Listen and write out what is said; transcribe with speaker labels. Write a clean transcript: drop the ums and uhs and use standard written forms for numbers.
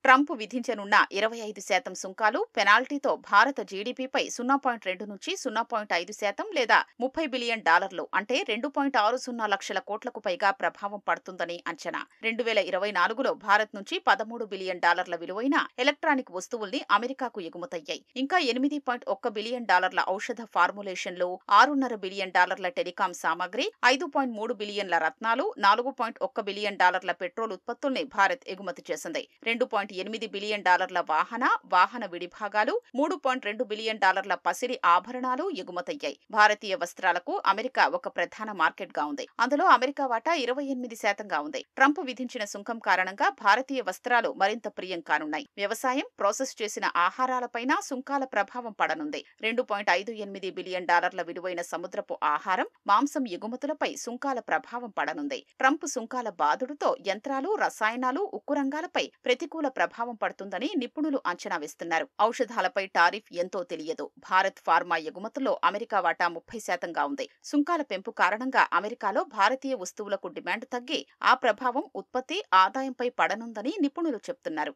Speaker 1: Trump విధించనున్న 25% సుంకాలు పెనాల్టీతో భారత జీడీపీపై 0.2 నుంచి 0.5% లేదా $30 బిలియన్ అంటే 2.60 లక్షల కోట్లకు పైగా ప్రభావం పడుతుందని అంచనా. 2024లో భారత్ నుంచి $13 బిలియన్ విలువైన ఎలక్ట్రానిక్ వస్తువుల్ని అమెరికాకు ఎగుమతయ్యాయి. ఇంకా $8.1 బిలియన్ ఔషధ ఫార్ములేషన్లు, $6.5 బిలియన్ టెలికాం సామాగ్రి, $5.3 బిలియన్ రత్నాలు, $4.1 బిలియన్ పెట్రోల్ ఉత్పత్తుల్ని భారత్ ఎగుమతి చేసింది. $2.8 బిలియన్ వాహన విడిభాగాలు, $3.2 బిలియన్ పసిడి ఆభరణాలు ఎగుమతయ్యాయి. భారతీయ వస్త్రాలకు అమెరికా ఒక ప్రధాన మార్కెట్ గా ఉంది. అందులో అమెరికా వాటా 28%గా ఉంది. ట్రంప్ విధించిన సుంకం కారణంగా భారతీయ వస్త్రాలు మరింత ప్రియం కానున్నాయి. వ్యవసాయం, ప్రాసెస్ చేసిన ఆహారాలపైన సుంకాల ప్రభావం పడనుంది. $2.58 బిలియన్ విలువైన సముద్రపు ఆహారం, మాంసం ఎగుమతులపై సుంకాల ప్రభావం పడనుంది. ట్రంప్ సుంకాల బాదుడుతో యంత్రాలు, రసాయనాలు, ఉక్కు రంగాలపై ప్రతికూల ప్రభావం పడుతుందని నిపుణులు అంచనా వేస్తున్నారు. ఔషధాలపై టారిఫ్ ఎంతో తెలియదు. భారత్ ఫార్మా ఎగుమతుల్లో అమెరికా వాటా 30%గా ఉంది. సుంకాల పెంపు కారణంగా అమెరికాలో భారతీయ వస్తువులకు డిమాండ్ తగ్గి ఆ ప్రభావం ఉత్పత్తి, ఆదాయంపై పడనుందని నిపుణులు చెప్తున్నారు.